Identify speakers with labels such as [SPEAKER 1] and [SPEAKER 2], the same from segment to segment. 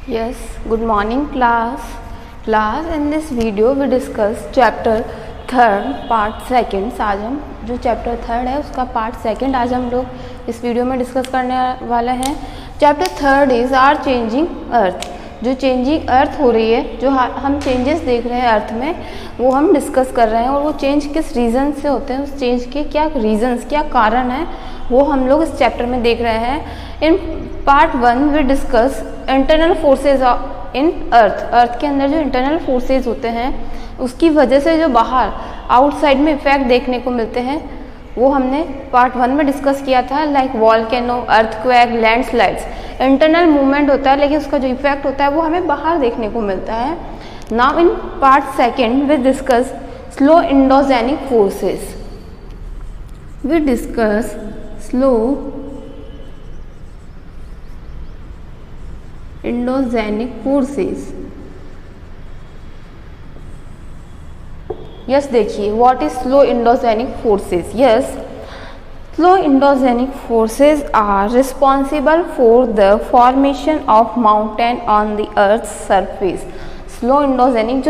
[SPEAKER 1] Yes, good morning class. In this video we discuss chapter third part second. आज हम जो chapter third है उसका पार्ट सेकंड आज हम लोग इस वीडियो में डिस्कस करने वाले हैं। Chapter third is our changing earth. जो चेंजिंग अर्थ हो रही है, जो हम चेंजेस देख रहे हैं अर्थ में, वो हम डिस्कस कर रहे हैं। और वो चेंज किस रीज़न से होते हैं, उस चेंज के क्या रीजंस, क्या कारण है, वो हम लोग इस चैप्टर में देख रहे हैं। In part one we discuss internal forces in earth के अंदर जो इंटरनल फोर्सेज होते हैं उसकी वजह से जो बाहर आउटसाइड में इफेक्ट देखने को मिलते हैं वो हमने पार्ट वन में डिस्कस किया था। Like volcano, earthquake, landslides, internal movement होता है लेकिन उसका जो इफेक्ट होता है वो हमें बाहर देखने को मिलता है। Now in part second we discuss slow endogenic forces. We discuss slow endogenic forces. Yes, देखिए what is slow endogenic forces. Yes, slow endogenic forces are responsible for the formation of mountain on the earth surface. Slow endogenic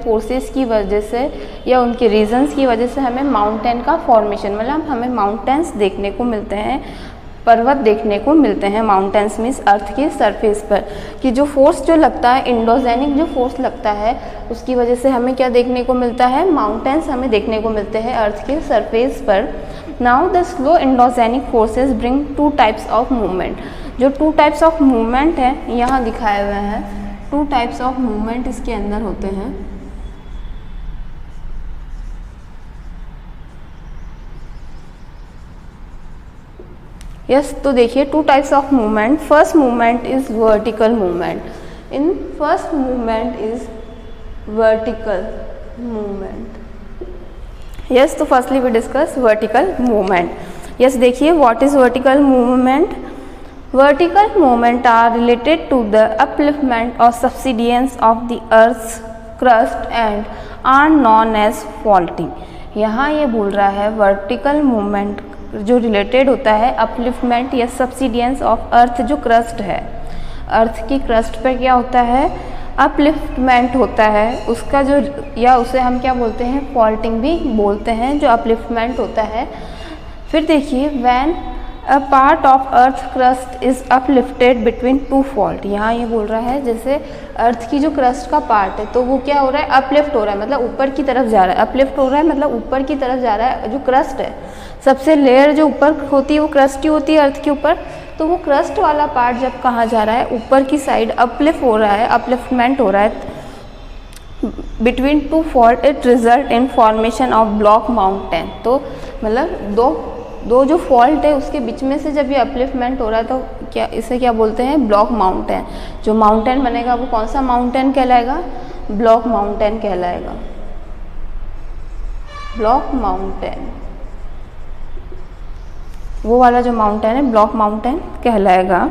[SPEAKER 1] forces की वजह से या उनके reasons की वजह से हमें माउंटेन का फॉर्मेशन, मतलब हमें माउंटेन्स देखने को मिलते हैं, पर्वत देखने को मिलते हैं। माउंटेन्स मीन्स अर्थ के सरफेस पर कि जो फोर्स जो लगता है, इंडोजेनिक जो फोर्स लगता है, उसकी वजह से हमें क्या देखने को मिलता है, माउंटेन्स हमें देखने को मिलते हैं अर्थ के सरफेस पर। Now the slow endogenic forces bring to types of movement. जो टू टाइप्स ऑफ मूवमेंट है यहाँ दिखाए हुए हैं, टू टाइप्स ऑफ मूवमेंट इसके अंदर होते हैं। यस, तो देखिए two types of movement. First movement is vertical movement. In first movement is vertical movement. Yes, तो firstly we discuss vertical movement. Yes, देखिए what is vertical movement. Vertical movement are related to the upliftment और subsidence of the earth's crust and are known as faulting. यहाँ ये बोल रहा है vertical movement जो related होता है अपलिफ्टमेंट या सब्सिडेंस ऑफ अर्थ, जो क्रस्ट है, अर्थ की क्रस्ट पर क्या होता है, अपलिफ्टमेंट होता है उसका जो, या उसे हम क्या बोलते हैं, फॉल्टिंग भी बोलते हैं, जो अपलिफ्टमेंट होता है। फिर देखिए when a part of earth crust is uplifted between two fault. यहाँ ये बोल रहा है जैसे अर्थ की जो क्रस्ट का पार्ट है तो वो क्या हो रहा है, अपलिफ्ट हो रहा है, मतलब ऊपर की तरफ जा रहा है। अपलिफ्ट हो रहा है मतलब ऊपर की तरफ जा रहा है। जो क्रस्ट है, सबसे लेयर जो ऊपर होती है वो क्रस्ट की होती है अर्थ के ऊपर, तो वो क्रस्ट वाला पार्ट जब कहाँ जा रहा है, ऊपर की साइड अपलिफ्ट हो रहा है, अपलिफ्टमेंट हो रहा है between two fault, it result in formation of block mountain. तो मतलब दो जो फॉल्ट है उसके बीच में से जब ये अपलिफ्टमेंट हो रहा है तो क्या, इसे क्या बोलते हैं, ब्लॉक माउंटेन। जो माउंटेन बनेगा वो कौन सा माउंटेन कहलाएगा, ब्लॉक माउंटेन कहलाएगा। ब्लॉक माउंटेन, वो वाला जो माउंटेन है ब्लॉक माउंटेन कहलाएगा,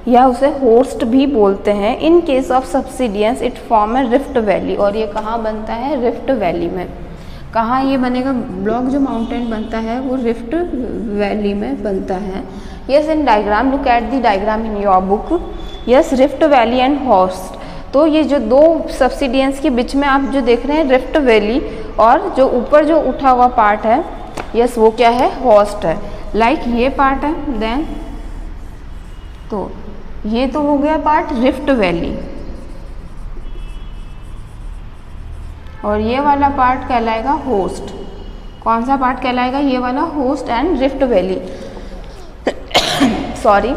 [SPEAKER 1] या उसे होस्ट भी बोलते हैं। In case of subsidence it form A rift valley. और ये कहाँ बनता है, रिफ्ट वैली में। कहाँ ये बनेगा, ब्लॉक जो माउंटेन बनता है वो रिफ्ट वैली में बनता है। Yes, in diagram, look at the diagram in your book. Yes, rift valley and host. तो ये जो दो सब्सिडेंस के बीच में आप जो देख रहे हैं रिफ्ट वैली, और जो ऊपर जो उठा हुआ पार्ट है, यस वो क्या है, होस्ट है। लाइक ये पार्ट है, देन तो ये तो हो गया पार्ट रिफ्ट वैली, और ये वाला पार्ट कहलाएगा होस्ट। कौन सा पार्ट कहलाएगा, ये वाला host and rift valley. Sorry.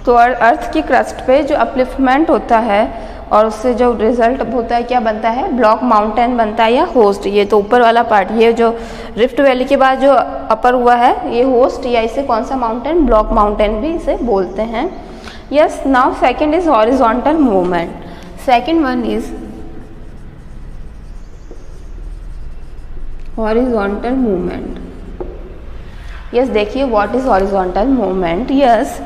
[SPEAKER 1] तो अर्थ की क्रस्ट पे जो अपलिफ्टमेंट होता है और उससे जो रिजल्ट होता है क्या बनता है, ब्लॉक माउंटेन बनता है या होस्ट। ये तो ऊपर वाला पार्ट, ये जो रिफ्ट वैली के बाद जो अपर हुआ है ये होस्ट, या इसे कौन सा माउंटेन, ब्लॉक माउंटेन भी इसे बोलते हैं। Yes, now second is horizontal movement. Second one is horizontal movement. Yes, देखिए what is horizontal movement. Yes,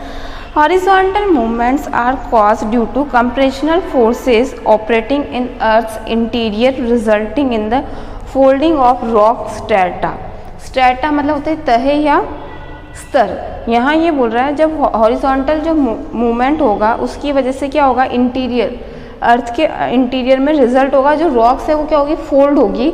[SPEAKER 1] horizontal movements are caused due to compressional forces operating in Earth's interior resulting in the folding of rock strata। strata मतलब होते हैं तहे या स्तर। यहाँ ये बोल रहा है जब हॉरिजॉन्टल जो मूवमेंट होगा उसकी वजह से क्या होगा, इंटीरियर, अर्थ के इंटीरियर में रिजल्ट होगा, जो रॉक्स है वो क्या होगी, फोल्ड होगी,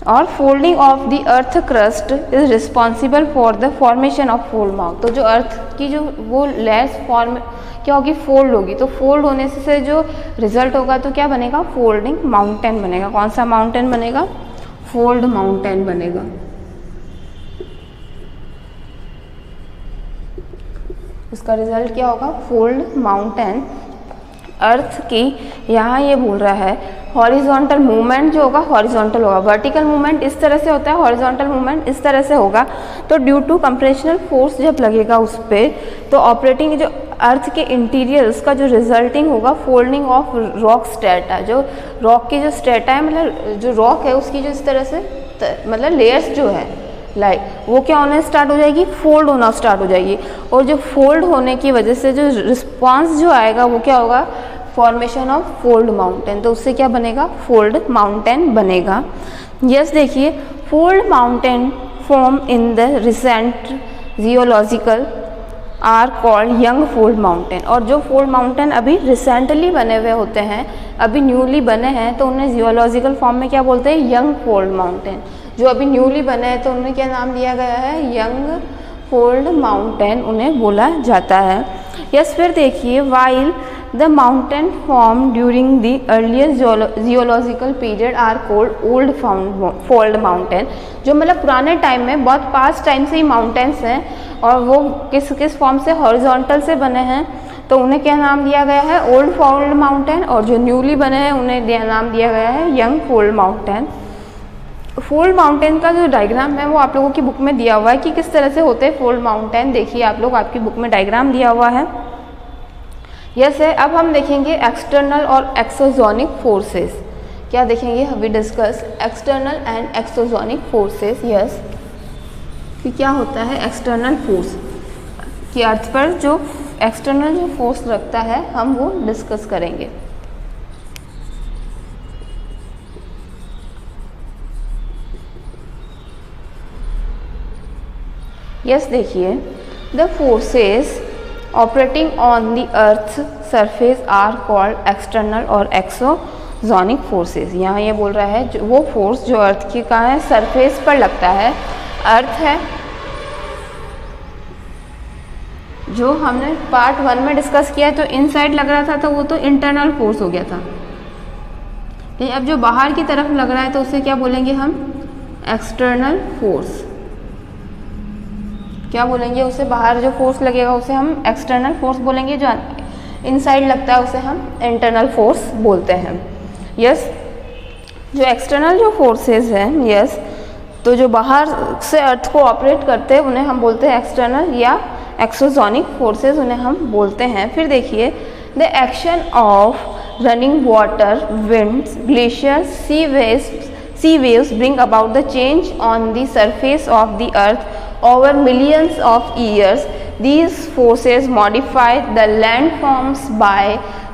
[SPEAKER 1] और folding of the earth crust is responsible for the formation of fold mount. तो जो अर्थ की जो वो लेयर्स फॉर्म क्या होगी, फोल्ड होगी, तो फोल्ड होने से जो रिजल्ट होगा तो क्या बनेगा, फोल्डिंग माउंटेन बनेगा। कौन सा माउंटेन बनेगा, फोल्ड माउंटेन बनेगा। उसका रिजल्ट क्या होगा, फोल्ड माउंटेन। अर्थ की यहाँ ये बोल रहा है हॉरिजॉन्टल मूवमेंट जो होगा हॉरिजॉन्टल होगा, वर्टिकल मूवमेंट इस तरह से होता है, हॉरिजॉन्टल मूवमेंट इस तरह से होगा। तो ड्यू टू कंप्रेशनल फोर्स जब लगेगा उस पर, तो ऑपरेटिंग जो अर्थ के इंटीरियर उसका जो रिजल्टिंग होगा फोल्डिंग ऑफ रॉक स्ट्रेटा, जो रॉक की जो स्ट्रेटा है, मतलब जो रॉक है उसकी जो इस तरह से मतलब लेयर्स जो है लाइक वो क्या होना स्टार्ट हो जाएगी, फोल्ड होना स्टार्ट हो जाएगी। और जो फोल्ड होने की वजह से जो रिस्पॉन्स जो आएगा वो क्या होगा, फॉर्मेशन ऑफ फोल्ड माउंटेन। तो उससे क्या बनेगा, फोल्ड माउंटेन बनेगा। यस देखिए, fold mountain form in the recent geological are called young fold mountain. और जो फोल्ड माउंटेन अभी रिसेंटली बने हुए होते हैं, अभी न्यूली बने हैं, तो उन्हें जियोलॉजिकल फॉर्म में क्या बोलते हैं, यंग फोल्ड माउंटेन। जो अभी न्यूली बने हैं तो उन्हें क्या नाम दिया गया है, यंग फोल्ड माउंटेन उन्हें बोला जाता है। यस फिर देखिए, while the mountain form during the earliest geological period are called old fold mountain. जो मतलब पुराने टाइम में, बहुत पास्ट टाइम से ही माउंटेन्स हैं और वो किस फॉर्म से, हॉरिजॉन्टल से बने हैं, तो उन्हें क्या नाम दिया गया है, ओल्ड फोल्ड माउंटेन। और जो न्यूली बने हैं उन्हें नाम दिया गया है young fold mountain. Fold mountain का जो डायग्राम है वो आप लोगों की बुक में दिया हुआ है कि किस तरह से होते हैं फोल्ड माउंटेन। देखिए आप लोग, आपकी बुक में डायग्राम दिया हुआ है। यस है। अब हम देखेंगे एक्सटर्नल और एक्सोजोनिक फोर्सेस। क्या देखेंगे, we discuss external and exogenic forces. Yes, कि क्या होता है एक्सटर्नल फोर्स, कि अर्थ पर जो एक्सटर्नल जो फोर्स लगता है हम वो डिस्कस करेंगे। यस देखिए, the forces operating on the earth surface are called external और एक्सोजोनिक फोर्सेस। यहाँ ये बोल रहा है वो फोर्स जो अर्थ की कहाँ है, सरफेस पर लगता है। अर्थ है जो हमने पार्ट 1 में डिस्कस किया, तो इनसाइड लग रहा था तो वो तो इंटरनल फोर्स हो गया था। लेकिन अब जो बाहर की तरफ लग रहा है तो उसे क्या बोलेंगे हम, एक्सटर्नल फोर्स। क्या बोलेंगे उसे, बाहर जो फोर्स लगेगा उसे हम एक्सटर्नल फोर्स बोलेंगे, जो इनसाइड लगता है उसे हम इंटरनल फोर्स बोलते हैं। यस, जो एक्सटर्नल जो फोर्सेस हैं, यस, तो जो बाहर से अर्थ को ऑपरेट करते हैं उन्हें हम बोलते हैं एक्सटर्नल या एक्सोजोनिक फोर्सेस उन्हें हम बोलते हैं। फिर देखिए, the action of running water, winds, glaciers, sea waves bring about the change on the surface of the earth over millions of years. These forces modify the landforms by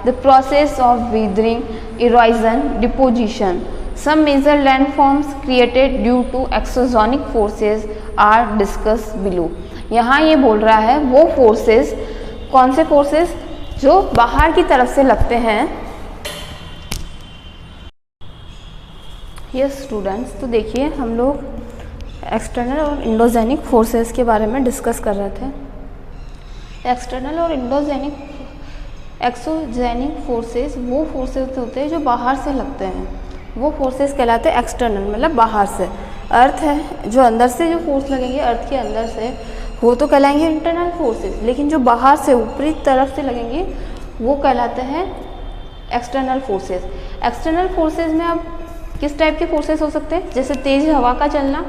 [SPEAKER 1] the process of weathering, erosion, deposition. Some major landforms created due to exogenic forces are discussed below. यहाँ ये बोल रहा है वो forces, कौन से forces, जो बाहर की तरफ से लगते हैं। यस स्टूडेंट्स, तो देखिए हम लोग एक्सटर्नल और इंडोजेनिक फोर्सेस के बारे में डिस्कस कर रहे थे। एक्सटर्नल और एक्सोजेनिक फोर्सेस वो फोर्सेस होते हैं जो बाहर से लगते हैं, वो फोर्सेस कहलाते हैं एक्सटर्नल, मतलब बाहर से। अर्थ है जो अंदर से जो फोर्स लगेंगे अर्थ के अंदर से, वो तो कहलाएंगे इंटरनल फोर्सेस। लेकिन जो बाहर से ऊपरी तरफ से लगेंगे वो कहलाते हैं एक्सटर्नल फोर्सेस। एक्सटर्नल फोर्सेस में अब किस टाइप के फोर्सेस हो सकते हैं, जैसे तेज हवा का चलना,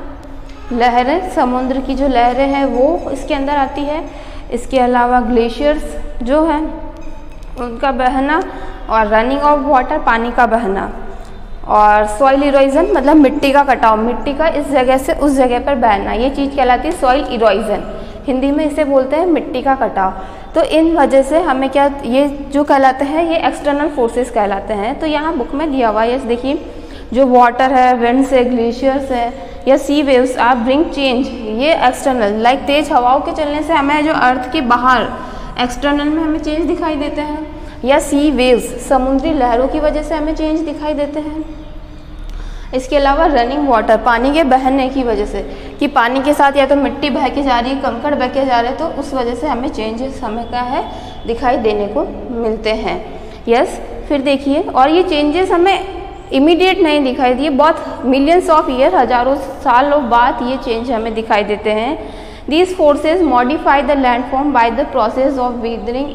[SPEAKER 1] लहरें, समुद्र की जो लहरें हैं वो इसके अंदर आती है। इसके अलावा ग्लेशियर्स जो हैं उनका बहना, और रनिंग ऑफ वाटर, पानी का बहना, और सॉइल इरोजन मतलब मिट्टी का कटाव, मिट्टी का इस जगह से उस जगह पर बहना, ये चीज़ कहलाती है सॉइल इरोजन। हिंदी में इसे बोलते हैं मिट्टी का कटाव। तो इन वजह से हमें क्या, ये जो कहलाते हैं ये एक्सटर्नल फोर्सेस कहलाते हैं। तो यहाँ बुक में दिया हुआ है, देखिए जो वाटर है, विंड्स है, ग्लेशियर्स है, या सी वेव्स आर ब्रिंग चेंज, ये एक्सटर्नल लाइक तेज हवाओं के चलने से हमें जो अर्थ के बाहर एक्सटर्नल में हमें चेंज दिखाई देते हैं, या सी वेव्स समुद्री लहरों की वजह से हमें चेंज दिखाई देते हैं। इसके अलावा रनिंग वाटर, पानी के बहने की वजह से, कि पानी के साथ या तो मिट्टी बह के जा रही है, कंकड़ बह के जा रहे हैं, तो उस वजह से हमें चेंजेस हमें क्या है दिखाई देने को मिलते हैं। यस, फिर देखिए, और ये चेंजेस हमें इमीडिएट नहीं दिखाई दिए, बहुत मिलियंस ऑफ ईयर, हजारों सालों बाद ये चेंज हमें दिखाई देते हैं। These forces modify the landform by the process of weathering,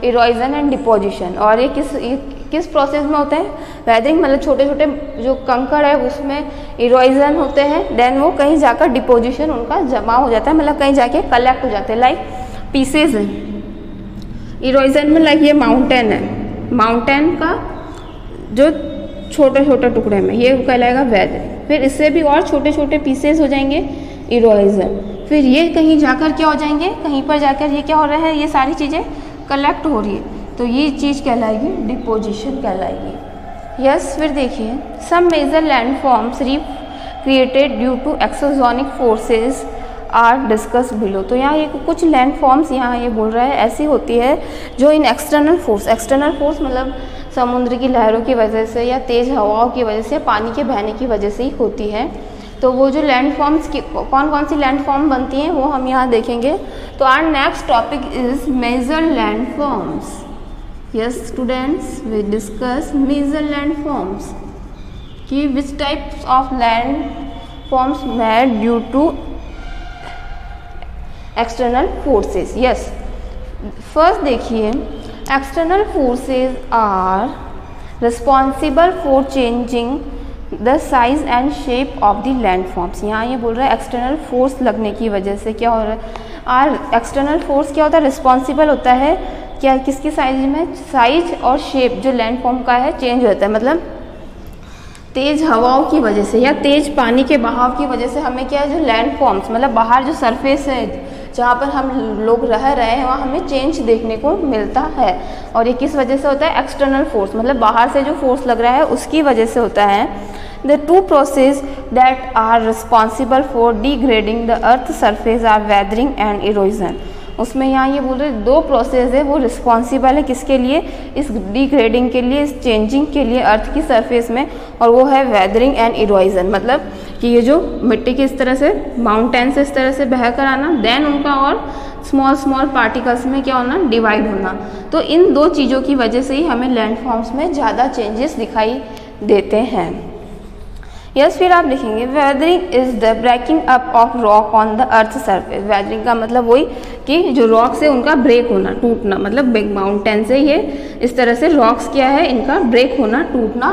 [SPEAKER 1] erosion and deposition। और ये किस प्रोसेस में होते हैं? वेदरिंग मतलब छोटे छोटे जो कंकड़ है उसमें इरोजन होते हैं, देन वो कहीं जाकर डिपोजिशन उनका जमा हो जाता है, मतलब कहीं जाके कलेक्ट हो जाते हैं, लाइक पीसेज हैं। इरोजन में लाइक ये माउंटेन है, माउंटेन का जो छोटे छोटे टुकड़े में, ये कहलाएगा वेदरिंग। फिर इससे भी और छोटे छोटे पीसेज हो जाएंगे, इरोजन। फिर ये कहीं जाकर क्या हो जाएंगे, कहीं पर जाकर ये क्या हो रहा है, ये सारी चीज़ें कलेक्ट हो रही है, तो ये चीज़ कहलाएगी डिपोजिशन कहलाएगी। यस, फिर देखिए, some major landforms created due to exogenic forces are discuss below. तो यहाँ ये कुछ लैंडफॉर्म्स यहाँ ये बोल रहा है ऐसी होती है जो इन एक्सटर्नल फोर्स मतलब समुद्र की लहरों की वजह से या तेज़ हवाओं की वजह से, पानी के बहने की वजह से ही होती है। तो वो जो लैंडफॉर्म्स की कौन कौन सी लैंडफॉर्म बनती हैं वो हम यहाँ देखेंगे। तो our next topic is major landforms. Yes students, we discuss major landforms कि which types of landforms made due to external forces. Yes, first देखिए, external forces are responsible for changing the size and shape of the landforms. यहाँ ये बोल रहा है external force लगने की वजह से क्या हो रहा है, और एक्सटर्नल फोर्स क्या होता है, रिस्पॉन्सिबल होता है क्या किसकी साइज में, साइज और शेप जो लैंडफॉर्म का है चेंज होता है। मतलब तेज हवाओं की वजह से या तेज पानी के बहाव की वजह से हमें क्या है, जो लैंडफॉर्म्स मतलब बाहर जो सरफेस है जहाँ पर हम लोग रह रहे हैं वहाँ हमें चेंज देखने को मिलता है। और ये किस वजह से होता है, एक्सटर्नल फोर्स मतलब बाहर से जो फोर्स लग रहा है उसकी वजह से होता है। The two process that are responsible for degrading the earth surface are weathering and erosion. उसमें यहाँ ये बोल रहे दो प्रोसेस है वो रिस्पॉन्सिबल है किसके लिए, इस डिग्रेडिंग के लिए, इस चेंजिंग के लिए अर्थ की सरफेस में, और वो है वेदरिंग एंड इरोजन। मतलब कि ये जो मिट्टी की इस तरह से माउंटेन से इस तरह से बह कर आना, देन उनका और स्मॉल पार्टिकल्स में क्या होना, डिवाइड होना। तो इन दो चीज़ों की वजह से ही हमें लैंडफॉर्म्स में ज़्यादा चेंजेस दिखाई देते हैं। यस, फिर आप लिखेंगे weathering is the breaking up of rock on the earth surface. Weathering का मतलब वही कि जो रॉक से उनका ब्रेक होना, टूटना, मतलब बिग माउंटेन से ये इस तरह से रॉक्स क्या है, इनका ब्रेक होना, टूटना,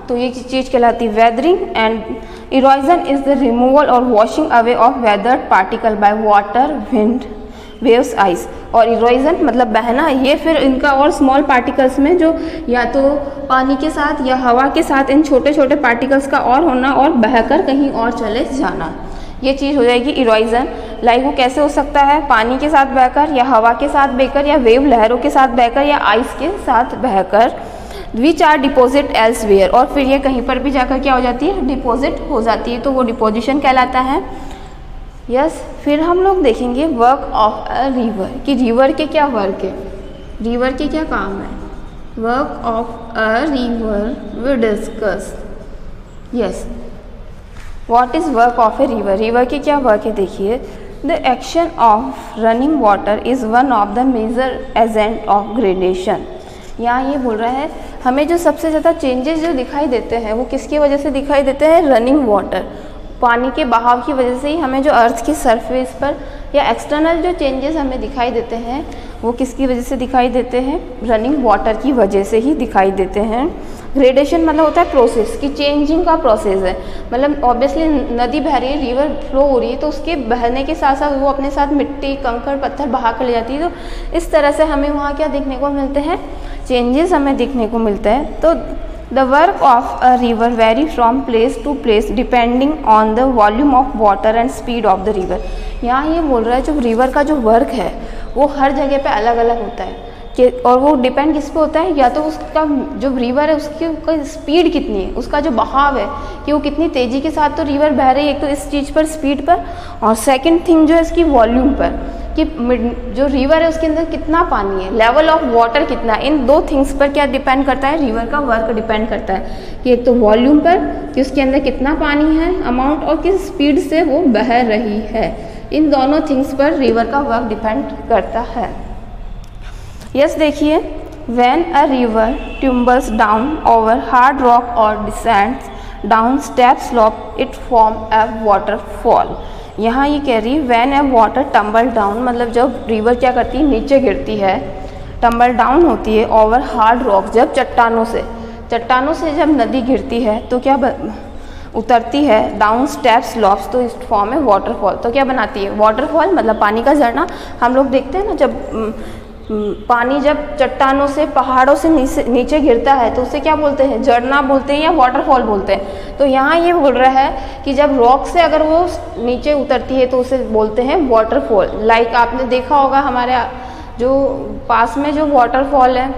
[SPEAKER 1] तो ये चीज़ कहलाती है weathering. And erosion is the removal और washing away of weathered particle by water, wind, waves, ice. और इरोजन मतलब बहना, ये फिर इनका और स्मॉल पार्टिकल्स में जो या तो पानी के साथ या हवा के साथ इन छोटे छोटे पार्टिकल्स का और होना और बहकर कहीं और चले जाना, ये चीज़ हो जाएगी इरोजन। लाइक वो कैसे हो सकता है, पानी के साथ बहकर या हवा के साथ बहकर या वेव लहरों के साथ बहकर या आइस के साथ बहकर। विच आर डिपोजिट एल्सवेयर, और फिर ये कहीं पर भी जाकर क्या हो जाती है, डिपोजिट हो जाती है, तो वो डिपोजिशन कहलाता है। यस, फिर हम लोग देखेंगे वर्क ऑफ अ रिवर कि रिवर के क्या वर्क है, रिवर के क्या काम है। Work of a river we discuss. Yes, what is work of a river, river के क्या वर्क है। देखिए, the action of running water is one of the major agent of gradation. यहाँ ये बोल रहा है हमें जो सबसे ज़्यादा चेंजेस जो दिखाई देते हैं वो किसकी वजह से दिखाई देते हैं, रनिंग वाटर, पानी के बहाव की वजह से ही हमें जो अर्थ की सरफेस पर या एक्सटर्नल जो चेंजेस हमें दिखाई देते हैं वो किसकी वजह से दिखाई देते हैं, रनिंग वाटर की वजह से ही दिखाई देते हैं। ग्रेडेशन मतलब होता है प्रोसेस कि चेंजिंग का प्रोसेस है, मतलब ऑब्वियसली नदी बह रही है, रिवर फ्लो हो रही है, तो उसके बहने के साथ साथ वो अपने साथ मिट्टी, कंकड़, पत्थर बहा कर ले जाती है, तो इस तरह से हमें वहाँ क्या देखने को मिलते हैं, चेंजेस हमें देखने को मिलता है। तो the work of a river vary from place to place depending on the volume of water and speed of the river. यहाँ ये बोल रहा है जो रिवर का जो वर्क है वो हर जगह पे अलग अलग होता है। कि और वो डिपेंड किस पे होता है, या तो उसका जो रिवर है उसकी स्पीड कितनी है, उसका जो बहाव है कि वो कितनी तेज़ी के साथ तो रिवर बह रही है, एक तो इस चीज़ पर स्पीड पर, और सेकंड थिंग जो है इसकी वॉल्यूम पर कि जो रिवर है उसके अंदर कितना पानी है, लेवल ऑफ वाटर कितना है। इन दो थिंग्स पर क्या डिपेंड करता है, रिवर का वर्क डिपेंड करता है कि एक तो वॉल्यूम पर कि उसके अंदर कितना पानी है अमाउंट, और किस स्पीड से वो बह रही है। इन दोनों थिंग्स पर रिवर का वर्क डिपेंड करता है। यस देखिए, when a river tumbles down over hard rock और descends down step slope it form a waterfall. यहाँ ये कह रही है when a water tumble down, मतलब जब रिवर क्या करती है, नीचे गिरती है, टम्बल डाउन होती है ओवर हार्ड रॉक, जब चट्टानों से जब नदी गिरती है तो क्या उतरती है, डाउन स्टेप स्लॉप्स, तो इस फॉर्म है वाटरफॉल। तो क्या बनाती है, वाटरफॉल मतलब पानी का झरना। हम लोग देखते हैं ना, जब पानी जब चट्टानों से पहाड़ों से नीचे गिरता है तो उसे क्या बोलते हैं, झरना बोलते हैं या वाटरफॉल बोलते हैं। तो यहाँ ये बोल रहा है कि जब रॉक से अगर वो नीचे उतरती है तो उसे बोलते हैं वाटरफॉल। लाइक आपने देखा होगा हमारे जो पास में जो वाटरफॉल है।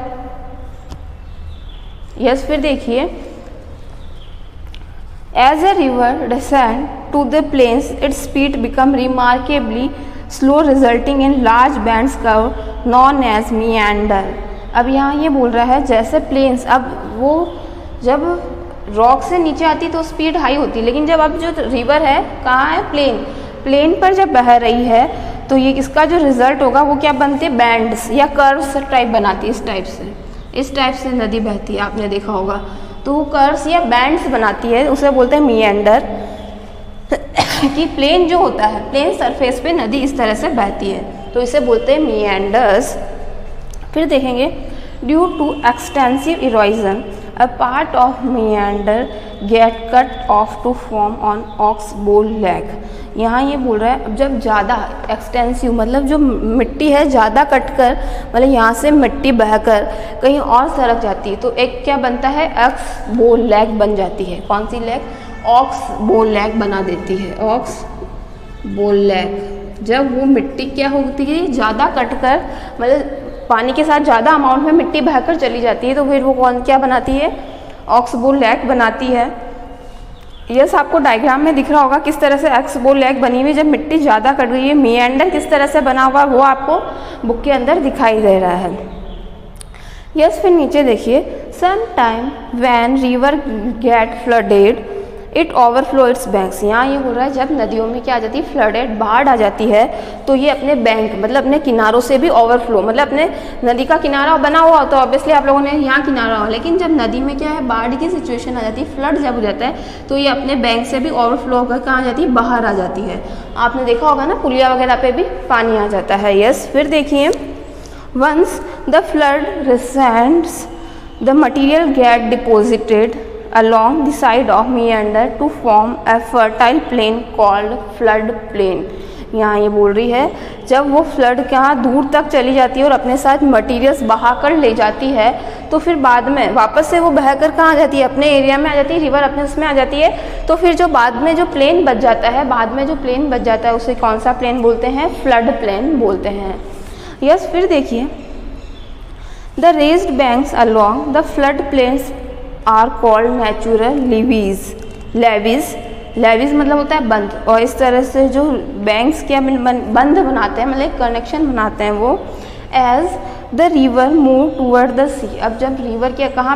[SPEAKER 1] यस, फिर देखिए, as a river descend to the plains its speed become remarkably slow resulting in large bends curve known as meander. अब यहाँ ये बोल रहा है जैसे प्लेन्स, अब वो जब रॉक से नीचे आती तो स्पीड हाई होती, लेकिन जब अब जो रिवर है कहाँ है, प्लेन पर जब बह रही है तो ये इसका जो रिजल्ट होगा वो क्या बनते हैं, बैंड्स या कर्व्स टाइप बनाती है। इस टाइप से नदी बहती है, आपने देखा होगा। तो वो कर्व्स या बैंड्स बनाती है, उसे बोलते हैं मीएंडर। कि प्लेन जो होता है, प्लेन सरफेस पे नदी इस तरह से बहती है तो इसे बोलते हैं मीएंडर्स। फिर देखेंगे, due to extensive erosion a part of meander get cut off to form an oxbow lake. यहाँ ये बोल रहा है अब जब ज़्यादा एक्सटेंसिव मतलब जो मिट्टी है ज़्यादा कट कर, मतलब यहाँ से मिट्टी बहकर कहीं और सरक जाती है तो एक क्या बनता है, ऑक्स बोल लेक बन जाती है। कौन सी लेक, ऑक्स बोल लेक बना देती है, ऑक्स बोल लेक। जब वो मिट्टी क्या होती है, ज़्यादा कट कर, मतलब पानी के साथ ज़्यादा अमाउंट में मिट्टी बहकर चली जाती है तो फिर वो कौन क्या बनाती है, ऑक्स बोल लेक बनाती है। यस, आपको डायग्राम में दिख रहा होगा किस तरह से ऑक्स बोल लेक बनी हुई, जब मिट्टी ज़्यादा कट गई है। मीएंडर किस तरह से बना हुआ वो आपको बुक के अंदर दिखाई दे रहा है। यस, फिर नीचे देखिए, some time when river get flooded it overflow its banks. यहाँ ये बोल रहा है जब नदियों में क्या आ जाती है, फ्लडेड, बाढ़ आ जाती है तो ये अपने बैंक मतलब अपने किनारों से भी ओवरफ्लो, मतलब अपने नदी का किनारा बना हुआ तो ऑब्वियसली आप लोगों ने यहाँ किनारा हो, लेकिन जब नदी में क्या है, बाढ़ की सिचुएशन आ जाती है, फ्लड जब हो जाता है तो ये अपने बैंक से भी ओवरफ्लो होकर कहाँ आ जाती है, बाहर आ जाती है। आपने देखा होगा ना, पुलिया वगैरह पे भी पानी आ जाता है। यस, फिर देखिए, once the flood recedes the material get deposited along the side of meander to form a fertile plain called flood plain। यहाँ ये बोल रही है जब वो फ्लड कहाँ दूर तक चली जाती है और अपने साथ मटीरियल्स बहा कर ले जाती है तो फिर बाद में वापस से वो बहकर कहाँ आ जाती है, अपने एरिया में आ जाती है, रिवर अपने उसमें आ जाती है। तो फिर जो बाद में जो प्लेन बच जाता है, बाद में जो प्लेन बच जाता है उसे कौन सा प्लेन बोलते हैं, फ्लड प्लेन बोलते हैं। यस, फिर देखिए, the raised banks along the flood plains are called natural levees मतलब होता है बंद, और इस तरह से जो बैंक्स क्या बंद बनाते हैं, मतलब कनेक्शन बनाते हैं वो, as the river move toward the sea. अब जब रिवर क्या कहाँ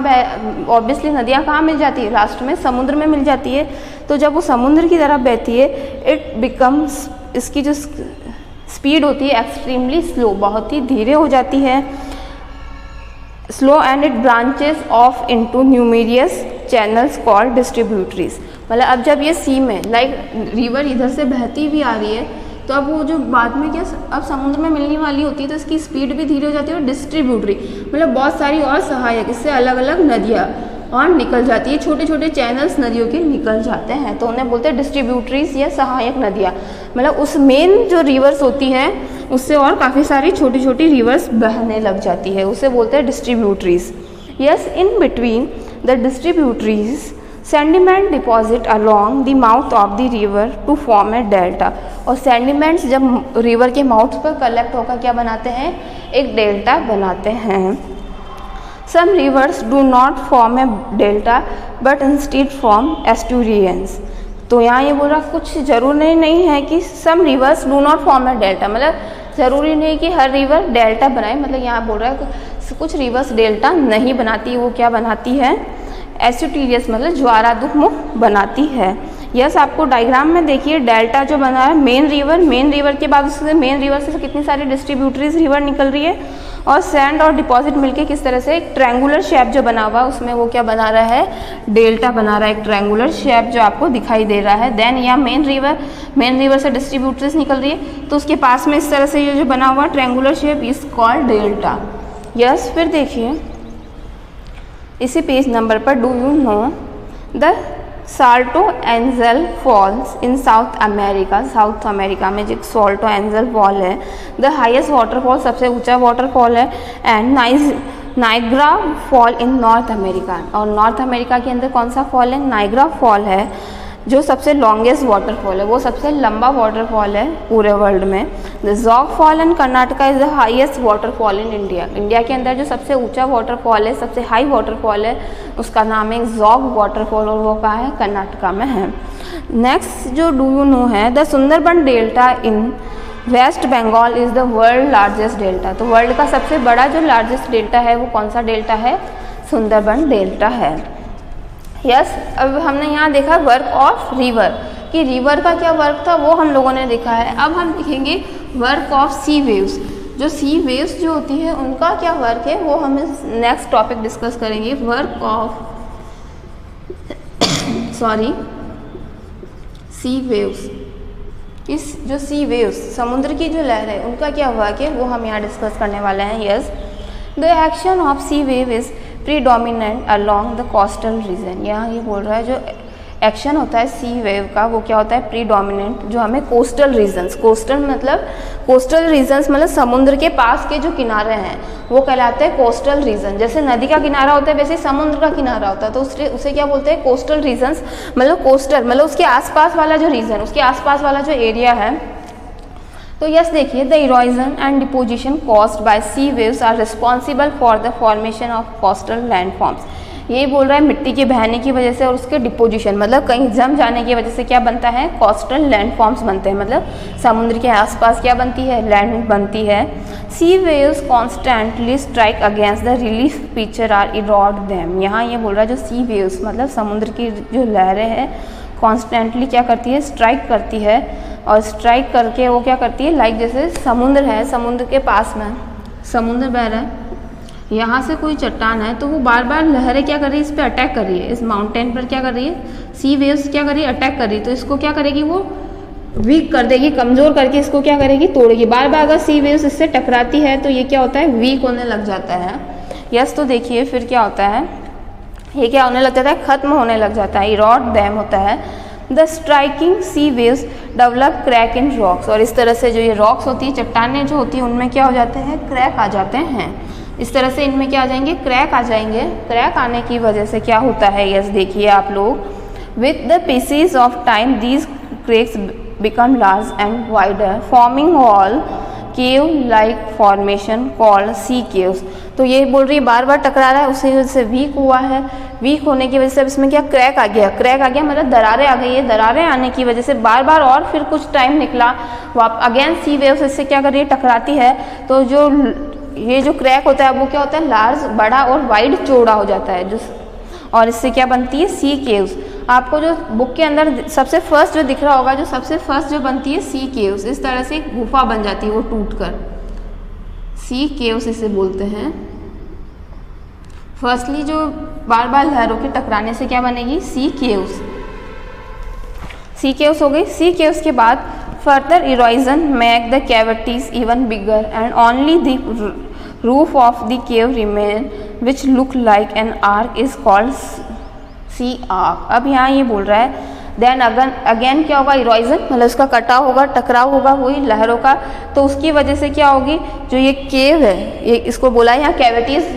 [SPEAKER 1] ऑब्वियसली नदियाँ कहाँ मिल जाती है, लास्ट में समुद्र में मिल जाती है। तो जब वो समुद्र की तरफ बहती है इट बिकम्स, इसकी जो स्पीड होती है एक्सट्रीमली स्लो, बहुत ही धीरे हो जाती है, slow, and it branches of into numerous channels called distributaries. मतलब अब जब ये सी में लाइक रिवर इधर से बहती हुई आ रही है तो अब वो जो बाद में क्या अब समुद्र में मिलने वाली होती है तो इसकी स्पीड भी धीरे हो जाती है, और डिस्ट्रीब्यूटरी मतलब बहुत सारी और सहायक इससे अलग अलग नदियाँ और निकल जाती है, छोटे छोटे चैनल्स नदियों के निकल जाते हैं तो उन्हें बोलते हैं डिस्ट्रीब्यूटरीज या सहायक नदियाँ। मतलब उस मेन जो रिवर्स होती हैं उससे और काफ़ी सारी छोटी छोटी रिवर्स बहने लग जाती है, उसे बोलते हैं distributaries. Yes, in between the distributaries sediment deposit along the mouth of the river to form a delta। और सेडिमेंट्स जब रिवर के माउथ पर कलेक्ट होकर क्या बनाते हैं, एक डेल्टा बनाते हैं। Some rivers do not form a delta but instead form estuaries. तो यहाँ ये बोल रहा कुछ जरूरी नहीं है कि some rivers do not form a delta, मतलब ज़रूरी नहीं कि हर रिवर डेल्टा बनाए, मतलब यहाँ बोल रहा है कुछ रिवर्स डेल्टा नहीं बनाती, वो क्या बनाती है, एस्टूरियस मतलब ज्वारामुख बनाती है। यस, आपको डायग्राम में देखिए डेल्टा जो बना है मेन रिवर के बाद उससे मेन रिवर से कितनी सारी डिस्ट्रीब्यूटरीज रिवर निकल रही है और सैंड और डिपॉजिट मिलके किस तरह से एक ट्रायंगुलर शेप जो बना हुआ है उसमें वो क्या बना रहा है, डेल्टा बना रहा है, एक ट्रायंगुलर शेप जो आपको दिखाई दे रहा है। देन यहाँ मेन रिवर से डिस्ट्रीब्यूटरीज निकल रही है तो उसके पास में इस तरह से ये जो बना हुआ triangular shape is called delta. Yes, फिर देखिए इसी पेज नंबर पर, do you know the Salto Angel Falls in South America में जो साल्टो एंजल फॉल है द हाईएस्ट वाटरफॉल, सबसे ऊंचा वाटरफॉल है, and Niagara fall in North America, और नॉर्थ अमेरिका के अंदर कौन सा फॉल है, नाइग्रा फॉल है जो सबसे लॉन्गेस्ट वाटरफॉल है, वो सबसे लंबा वाटरफॉल है पूरे वर्ल्ड में। The jog fall in Karnataka is the highest waterfall in India के अंदर जो सबसे ऊंचा वाटरफॉल है, सबसे हाई वाटरफॉल है, उसका नाम है जॉग वाटरफॉल और वो कहाँ है, कर्नाटका में है। नेक्स्ट जो डू यू नो है, the Sundarban delta in West Bengal is the world largest delta. तो वर्ल्ड का सबसे बड़ा जो लार्जेस्ट डेल्टा है वो कौन सा डेल्टा है, सुंदरबन डेल्टा है। यस, अब हमने यहाँ देखा वर्क ऑफ रिवर कि रिवर का क्या वर्क था वो हम लोगों ने देखा है। अब हम देखेंगे वर्क ऑफ सी वेव्स। जो सी वेव्स जो होती है उनका क्या वर्क है वो हम नेक्स्ट टॉपिक डिस्कस करेंगे। वर्क ऑफ सी वेव्स, इस जो सी वेव्स समुद्र की जो लहर है उनका क्या वर्क है वो हम यहाँ डिस्कस करने वाले हैं। Yes, the action of sea wave is predominant along the coastal region. यहाँ ये बोल रहा है जो एक्शन होता है सी वेव का वो क्या होता है, प्रीडोमिनेंट, जो हमें कोस्टल रीजन्स, कोस्टल रीजन्स मतलब समुद्र के पास के जो किनारे हैं वो कहलाते हैं कोस्टल रीजन। जैसे नदी का किनारा होता है वैसे समुद्र का किनारा होता है, तो उसे क्या बोलते हैं, कोस्टल रीजन्स। मतलब कोस्टल मतलब उसके आसपास वाला जो रीजन, उसके आसपास वाला जो एरिया है। तो यस देखिए, the erosion and deposition caused by sea waves are responsible for the formation of coastal landforms. यही बोल रहा है मिट्टी के बहने की वजह से और उसके डिपोजिशन मतलब कहीं जम जाने की वजह से क्या बनता है, कोस्टल लैंडफॉर्म्स बनते हैं, मतलब समुद्र के आसपास क्या बनती है, लैंड बनती है। Sea waves constantly strike against the relief picture are erode them. यहाँ ये बोल रहा है जो सी वेव्स मतलब समुद्र की जो लहरें हैं कॉन्स्टेंटली क्या करती है, स्ट्राइक करती है, और स्ट्राइक करके वो क्या करती है, लाइक जैसे समुद्र है, समुद्र के पास में समुद्र बह रहा है, यहाँ से कोई चट्टान है तो वो बार बार लहरें क्या कर रही है, इस पर अटैक कर रही है, इस माउंटेन पर क्या कर रही है, सी वेव्स क्या कर रही है, अटैक कर रही है। तो इसको क्या करेगी, वो वीक कर देगी, कमज़ोर करके इसको क्या करेगी, तोड़ेगी। बार बार अगर सी वेव्स इससे टकराती है तो ये क्या होता है, वीक होने लग जाता है। यस, तो देखिए फिर क्या होता है, ये क्या होने लग जाता है, ख़त्म होने लग जाता है, इरोड डैम होता है। The striking sea waves develop crack in rocks, और इस तरह से जो ये रॉक्स होती है, चट्टानें जो होती हैं उनमें क्या हो जाते हैं, क्रैक आ जाते हैं। इस तरह से इनमें क्या आ जाएंगे, क्रैक आ जाएंगे। क्रैक आने की वजह से क्या होता है, यस देखिए आप लोग, with the passes of time these cracks become large and wider forming all cave like formation called sea caves. तो ये बोल रही है बार बार टकरा रहा है, उसी वजह से वीक हुआ है। वीक होने की वजह से अब इसमें क्या, क्रैक आ गया, क्रैक आ गया मतलब दरारें आ गई है। दरारें आने की वजह से बार बार और फिर कुछ टाइम निकला, अगेन सी वेव्स इससे क्या कर रही है, टकराती है। तो जो ये जो क्रैक होता है वो क्या होता है, लार्ज, बड़ा और वाइड, चौड़ा हो जाता है, जो और इससे क्या बनती है, सी केव्स। आपको जो बुक के अंदर सबसे फर्स्ट जो दिख रहा होगा, जो सबसे फर्स्ट जो बनती है सी केव्स, इस तरह से एक गुफा बन जाती है वो टूटकर, सी केव्स इसे बोलते हैं। फर्स्टली जो बार बार लहरों के टकराने से क्या बनेगी, सी केव्स। सी केव्स हो गई। सी केव्स के बाद further erosion make the cavities even bigger and only the roof of the cave remain which look like an arch is called sea arch. अब यहाँ ये बोल रहा है देन अगेन क्या होगा, इरोजन मतलब उसका कटाव होगा, टकराव होगा वही लहरों का। तो उसकी वजह से क्या होगी, जो ये केव है, ये इसको बोला है यहाँ कैविटीज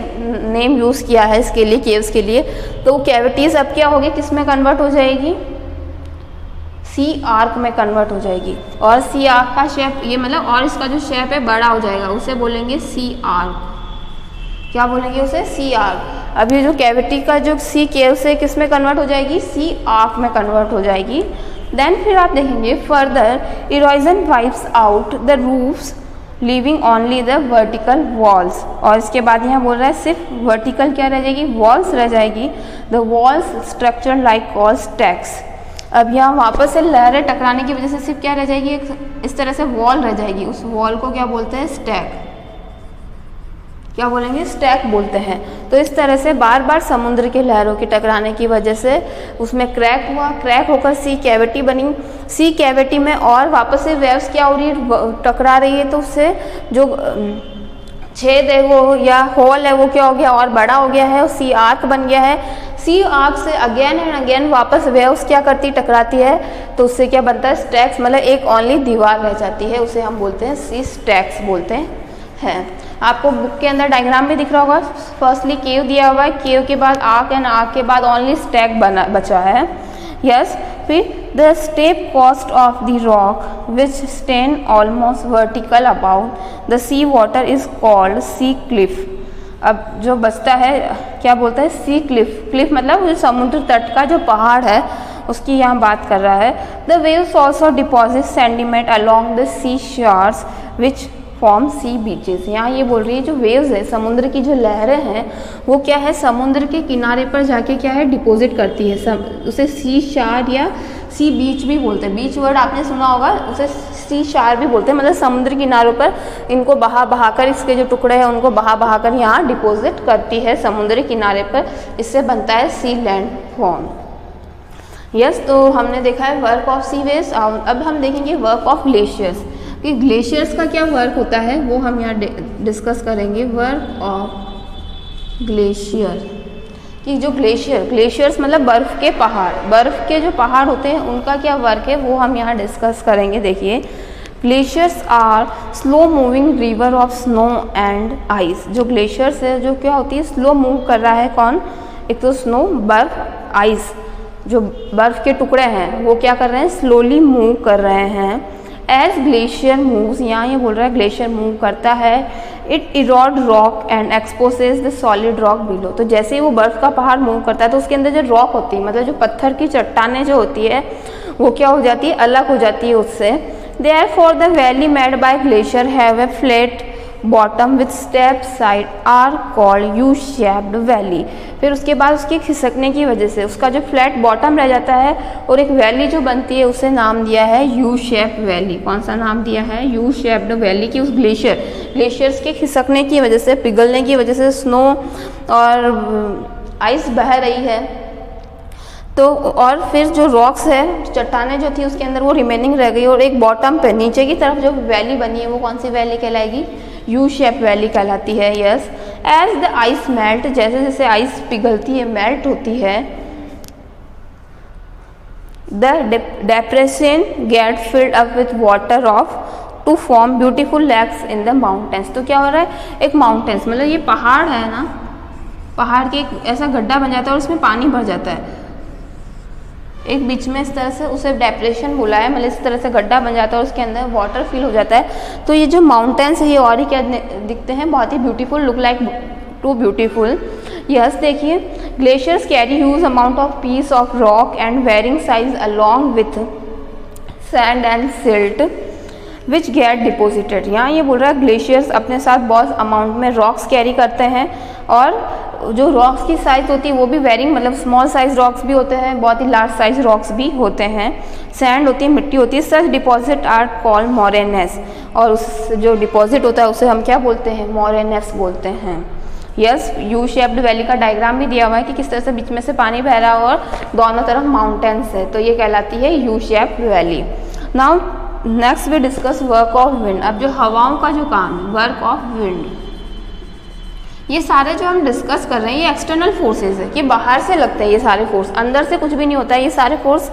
[SPEAKER 1] नेम यूज़ किया है इसके लिए, केव्स के लिए। तो कैविटीज अब क्या होगी, किस में कन्वर्ट हो जाएगी, सी आर्क में कन्वर्ट हो जाएगी। और सी आर्क का शेप ये मतलब और इसका जो शेप है बड़ा हो जाएगा, उसे बोलेंगे सी आर्क। क्या बोलेंगे उसे? सी आर्क। अब ये जो कैविटी का जो सी केव से किस में कन्वर्ट हो जाएगी? सी आर्क में कन्वर्ट हो जाएगी। देन फिर आप देखेंगे further erosion wipes out the roofs leaving only the vertical walls. और इसके बाद यहाँ बोल रहा है सिर्फ वर्टिकल क्या रह जाएगी? वॉल्स रह जाएगी। The walls structure like call stacks. अब यहाँ वापस से लहरें टकराने की वजह से सिर्फ क्या रह जाएगी? एक इस तरह से वॉल रह जाएगी। उस वॉल को क्या बोलते हैं? स्टैक। क्या बोलेंगे? स्टैक बोलते हैं। तो इस तरह से बार बार समुद्र की लहरों के टकराने की वजह से उसमें क्रैक हुआ, क्रैक होकर सी कैविटी बनी। सी कैविटी में और वापस से वेव्स क्या हो रही है? टकरा रही है, तो उससे जो छेद है वो या होल है वो क्या हो गया? और बड़ा हो गया है, सी आर्क बन गया है। सी आर्क से अगेन एंड अगेन वापस वेव्स क्या करती? टकराती है, तो उससे क्या बनता है? स्टैक्स। मतलब एक ओनली दीवार रह जाती है, उसे हम बोलते हैं सी स्टैक्स बोलते हैं। आपको बुक के अंदर डायग्राम भी दिख रहा होगा। फर्स्टली केव दिया हुआ है, केव के बाद आर्क एंड आर्क के बाद ओनली स्टैक बचा है। यस। फिर the steep coast of the rock which stand almost vertical about the sea water is called sea cliff. अब जो बचता है क्या बोलता है? सी क्लिफ। क्लिफ मतलब जो समुद्र तट का जो पहाड़ है उसकी यहाँ बात कर रहा है। The waves also deposit sediment along the sea shores which form sea beaches. यहाँ ये बोल रही है जो वेव्स है, समुद्र की जो लहरें हैं वो क्या है? समुद्र के किनारे पर जाके क्या है? डिपॉजिट करती है। उसे सी शार या सी बीच भी बोलते हैं। बीच वर्ड आपने सुना होगा, उसे सी शार भी बोलते हैं। मतलब समुद्र किनारों पर इनको बहा बहा कर, इसके जो टुकड़े हैं उनको बहा बहा कर यहाँ डिपॉजिट करती है समुद्री किनारे पर। इससे बनता है सी लैंड फॉर्म। यस। तो हमने देखा है वर्क ऑफ सी वेव्स। अब हम देखेंगे वर्क ऑफ ग्लेशियर्स कि ग्लेशियर्स का क्या वर्क होता है वो हम यहाँ डिस्कस करेंगे। वर्क ऑफ ग्लेशियर कि जो ग्लेशियर्स मतलब बर्फ़ के पहाड़, बर्फ़ के जो पहाड़ होते हैं उनका क्या वर्क है वो हम यहाँ डिस्कस करेंगे। देखिए, glaciers are slow moving river of snow and ice. जो ग्लेशियर्स है जो क्या होती है? स्लो मूव कर रहा है। कौन? एक तो स्नो, बर्फ, आइस। जो बर्फ़ के टुकड़े हैं वो क्या कर रहे हैं? स्लोली मूव कर रहे हैं। एज ग्लेशियर मूव्स, यहाँ ये बोल रहा है ग्लेशियर मूव करता है, it Erode rock and exposes the solid rock below. तो जैसे ही वो बर्फ़ का पहाड़ मूव करता है तो उसके अंदर जो रॉक होती है, मतलब जो पत्थर की चट्टानें जो होती है वो क्या हो जाती है? अलग हो जाती है उससे। Therefore the valley made by glacier have a flat bottom with steep side are called U shaped valley. फिर उसके बाद उसके खिसकने की वजह से उसका जो फ्लैट बॉटम रह जाता है और एक वैली जो बनती है उसे नाम दिया है यू शेप वैली। कौन सा नाम दिया है? U shaped valley. की उस ग्लेशियर्स के खिसकने की वजह से, पिघलने की वजह से स्नो और आइस बह रही है तो, और फिर जो रॉक्स है, चट्टानें जो थी उसके अंदर वो रिमेनिंग रह गई और एक बॉटम पे नीचे की तरफ जो वैली बनी है वो कौन सी वैली कहलाएगी? यू शेप वैली कहलाती है। Yes. As the ice melt, जैसे जैसे आइस पिघलती है, मेल्ट होती है, the depression get filled up with water of to form beautiful lakes in the mountains. तो क्या हो रहा है? एक माउंटेन्स मतलब ये पहाड़ है ना, पहाड़ के एक ऐसा गड्ढा बन जाता है और उसमें पानी भर जाता है एक बीच में, इस तरह से उसे डेप्रेशन बोला है। मतलब इस तरह से गड्ढा बन जाता है और उसके अंदर वाटर फिल हो जाता है। तो ये जो माउंटेन्स है ये और ही क्या दिखते हैं? बहुत ही beautiful, look like too beautiful. Yes. देखिए, glaciers carry huge amount of piece of rock and varying size along with sand and silt which get deposited. यहाँ ये बोल रहा है ग्लेशियर्स अपने साथ बहुत अमाउंट में रॉक्स कैरी करते हैं और जो रॉक्स की साइज़ होती है वो भी वेरिंग, मतलब स्मॉल साइज रॉक्स भी होते हैं, बहुत ही लार्ज साइज रॉक्स भी होते हैं, सैंड होती है, मिट्टी होती है। सच डिपॉजिट आर कॉल्ड मोरेनेस। और उस जो डिपॉजिट होता है उसे हम क्या बोलते हैं? मोरेनेस बोलते हैं। यस। यू शेप्ड वैली का डायग्राम भी दिया हुआ है कि किस तरह से बीच में से पानी बह रहा है और दोनों तरफ माउंटेन्स है, तो ये कहलाती है U shaped valley. Now next we discuss work of wind. अब जो हवाओं का जो काम, वर्क ऑफ विंड, ये सारे जो हम डिस्कस कर रहे हैं ये एक्सटर्नल फोर्सेस है कि बाहर से लगते हैं। ये सारे फोर्स अंदर से कुछ भी नहीं होता है। ये सारे फोर्स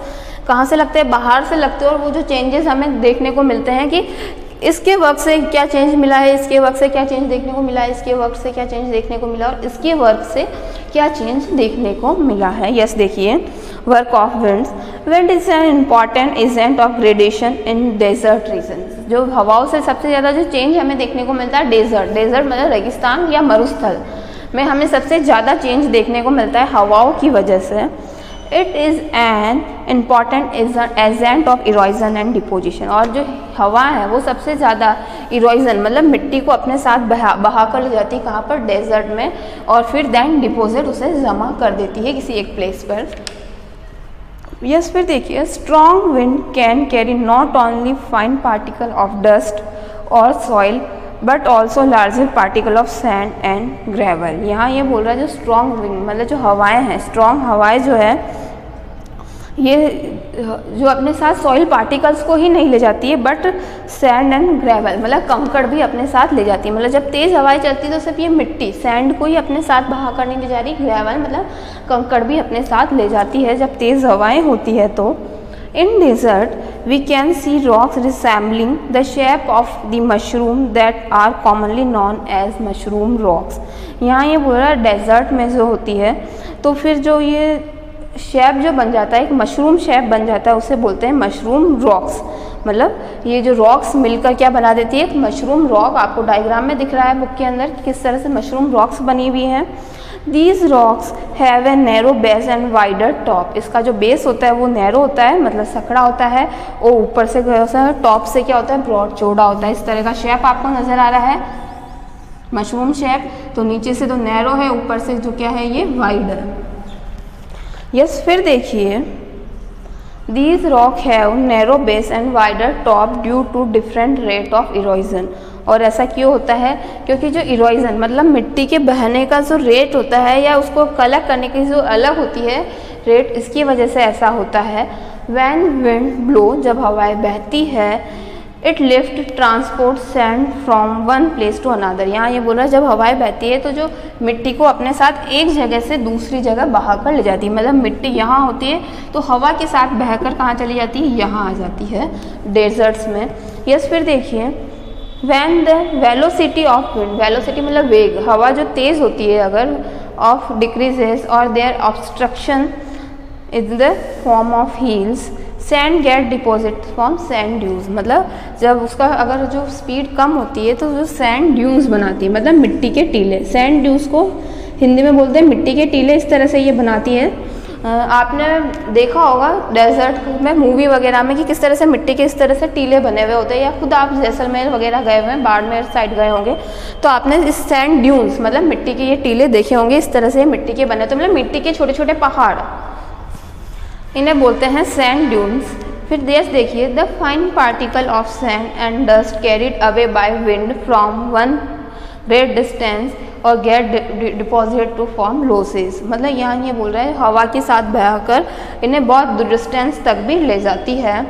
[SPEAKER 1] कहाँ से लगते हैं? बाहर से लगते हैं। और वो जो चेंजेस हमें देखने को मिलते हैं कि इसके वर्क से क्या चेंज मिला है, इसके वर्क से क्या चेंज देखने को मिला है, इसके वर्क से क्या चेंज देखने को मिला और इसके वर्क से क्या चेंज देखने को मिला है। यस देखिए, work of winds. Wind is an important agent of gradation in desert region. जो हवाओं से सबसे ज़्यादा जो चेंज हमें देखने को मिलता है डेजर्ट, डेजर्ट मतलब रेगिस्तान या मरुस्थल में हमें सबसे ज़्यादा चेंज देखने को मिलता है हवाओं की वजह से। It is an important agent of erosion and deposition. और जो हवा है वो सबसे ज़्यादा इरोजन मतलब मिट्टी को अपने साथ बहा कर ले जाती है, कहाँ पर, डेजर्ट में, और फिर देन डिपोजिट उसे जमा कर देती है किसी एक प्लेस पर। यस फिर देखिए, strong wind can carry not only fine particle of dust और soil but also larger particle of sand and gravel. यहाँ ये बोल रहा है जो स्ट्रॉन्ग विंड मतलब जो हवाएं हैं, स्ट्रॉन्ग हवाएं जो है ये जो अपने साथ सॉइल पार्टिकल्स को ही नहीं ले जाती है बट सैंड एंड ग्रेवल मतलब कंकड़ भी अपने साथ ले जाती है। मतलब जब तेज़ हवाएं चलती है तो सिर्फ ये मिट्टी, सैंड को ही अपने साथ बहा कर नहीं ले जा रही, ग्रेवल मतलब कंकड़ भी अपने साथ ले जाती है जब तेज़ हवाएं होती है तो। In desert, we can see rocks resembling the shape of the mushroom that are commonly known as mushroom rocks। यहाँ ये बोल रहा है डेजर्ट में जो होती है तो फिर जो ये शेप जो बन जाता है, एक मशरूम शेप बन जाता है, उसे बोलते हैं मशरूम रॉक्स। मतलब ये जो रॉक्स मिलकर क्या बना देती है, एक मशरूम रॉक। आपको डायग्राम में दिख रहा है बुक के अंदर किस तरह से मशरूम रॉक्स बनी हुई हैं। These rocks have a narrow base and wider top। इसका जो बेस होता है वो नैरो होता है मतलब सकड़ा होता है, और ऊपर से टॉप से क्या होता है, ब्रॉड, चौड़ा होता है। इस तरह का शेप आपको नज़र आ रहा है मशरूम शेप। तो नीचे से तो नैरो है, ऊपर से जो क्या है ये वाइड है। यस फिर देखिए, These rock have narrow base and wider top due to different rate of erosion। और ऐसा क्यों होता है, क्योंकि जो इरोजन मतलब मिट्टी के बहने का जो रेट होता है या उसको कलेक्ट करने की जो अलग होती है रेट, इसकी वजह से ऐसा होता है। When wind blow, जब हवाएं बहती है, it lift transport sand from one place to another. यहाँ ये बोल रहा है जब हवाएं बहती है तो जो मिट्टी को अपने साथ एक जगह से दूसरी जगह बहा कर ले जाती है। मतलब मिट्टी यहाँ होती है तो हवा के साथ बहकर कहाँ चली जाती है, यहाँ आ जाती है डेजर्ट्स में। यस फिर देखिए, when the velocity of wind, velocity मतलब वेग, हवा जो तेज़ होती है अगर, ऑफ डिक्रीजेस और there obstruction in the form of hills, sand get deposit from sand dunes. मतलब जब उसका अगर जो स्पीड कम होती है तो जो सैंड ड्यूज बनाती है मतलब मिट्टी के टीले, सैंड ड्यूज को हिंदी में बोलते हैं मिट्टी के टीले, इस तरह से ये बनाती है। आपने देखा होगा डेजर्ट में मूवी वगैरह में कि किस तरह से मिट्टी के इस तरह से टीले बने हुए होते हैं, या खुद आप जैसलमेर वगैरह गए हुए हैं, बाड़मेर साइड गए होंगे तो आपने इस सैंड ड्यून्स मतलब मिट्टी के ये टीले देखे होंगे, इस तरह से मिट्टी के बने, तो मतलब मिट्टी के छोटे छोटे पहाड़, इन्हें बोलते हैं सैंड ड्यून्स। फिर देखिए, the fine particle of sand and dust carried away by wind from one great distance और get deposit to form loess. मतलब यहाँ ये बोल रहा है हवा के साथ बहकर इन्हें बहुत दूर डिस्टेंस तक भी ले जाती है।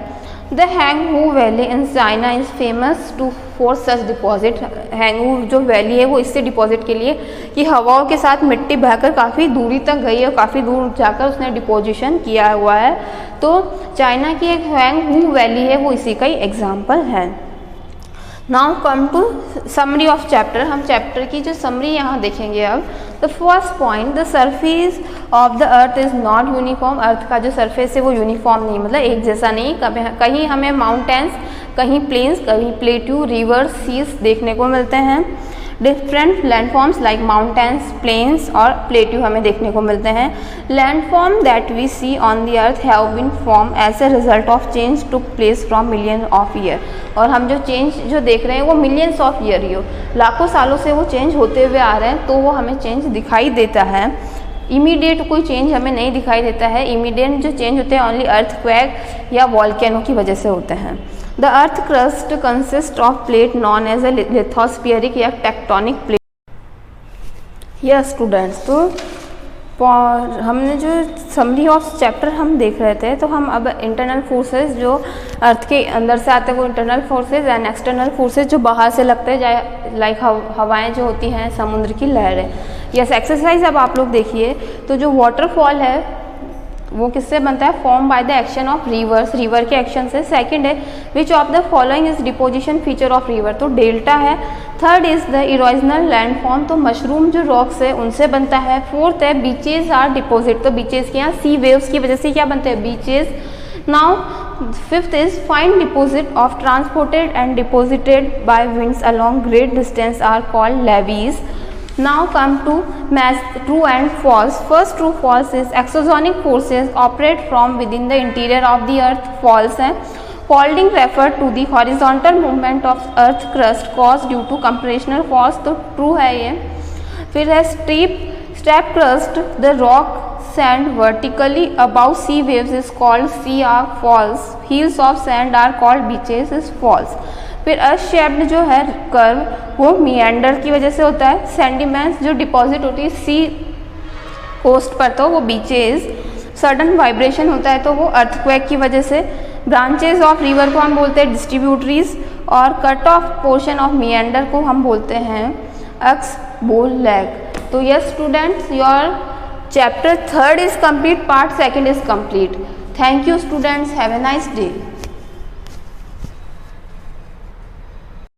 [SPEAKER 1] The Hwang Ho valley in China is famous too for such deposit. Hwang Ho जो वैली है वो इससे डिपॉजिट के लिए कि हवाओं के साथ मिट्टी बहकर काफ़ी दूरी तक गई है और काफ़ी दूर जाकर उसने डिपोजिशन किया हुआ है। तो चाइना की एक हैंगहू वैली है वो इसी का ही एग्जाम्पल है। Now come to summary of chapter. हम चैप्टर की जो समरी यहाँ देखेंगे अब। The first point, the surface of the earth is not uniform. Earth का जो सरफेस है वो यूनिफॉर्म नहीं, मतलब एक जैसा नहीं। कहीं हमें माउंटेन्स, कहीं प्लेन्स, कहीं प्लेट्यू, रिवर्स, सीज देखने को मिलते हैं। Different landforms like mountains, plains और प्लेट्यू हमें देखने को मिलते हैं। Landform that we see on the earth have been form as a result of change took place from million of year. और हम जो चेंज जो देख रहे हैं वो मिलियंस ऑफ ईयर ही हो, लाखों सालों से वो चेंज होते हुए आ रहे हैं, तो वो हमें चेंज दिखाई देता है। इमीडिएट कोई चेंज हमें नहीं दिखाई देता है। इमीडिएट जो चेंज होते हैं ओनली अर्थक्वेक या वॉल्केनो की वजह से होते हैं। The earth crust consist of plate known as a lithospheric या टेक्टोनिक प्लेट। यस स्टूडेंट्स, तो हमने जो समरी ऑफ चैप्टर हम देख रहे थे, तो हम अब इंटरनल फोर्सेस जो अर्थ के अंदर से आते हैं वो internal forces and external forces जो बाहर से लगते हैं, लाइक हवाएं जो होती हैं, समुद्र की लहरें। यस एक्सरसाइज अब आप लोग देखिए। तो जो वाटरफॉल है वो किससे बनता है, form by the action of reverse, river के एक्शन से। सेकंड है which of the following is deposition feature of river, तो डेल्टा है। Third is the erosional landform, तो मशरूम जो रॉक्स है उनसे बनता है। फोर्थ है बीचेज आर डिपोजिट, तो बीचेज के यहाँ सी वेव्स की वजह से क्या बनते हैं, beaches. Now fifth is fine deposit of transported and deposited by winds along great distance are called levees. Now come to match true and false. First true false is exogenic forces operate from within the interior of the earth. False है. Folding refer to the horizontal movement of earth crust caused due to compressional force, तो true है ये। फिर है steep crust, the rock sand vertically above sea waves is called sea arc. False. Hills of sand are called beaches is false. फिर shaped जो है curve वो मिएंडर की वजह से होता है। सेंडिमेंट्स जो डिपॉजिट होती है सी कोस्ट पर तो वो बीचेस। सडन वाइब्रेशन होता है तो वो अर्थक्वेक की वजह से। ब्रांचेस ऑफ रिवर को हम बोलते हैं डिस्ट्रीब्यूटरीज, और कट ऑफ पोर्शन ऑफ मिएंडर को हम बोलते हैं एक्स बोल लैग। तो yes students, your chapter 3rd is complete, part 2nd is complete. Thank you students, have a nice day.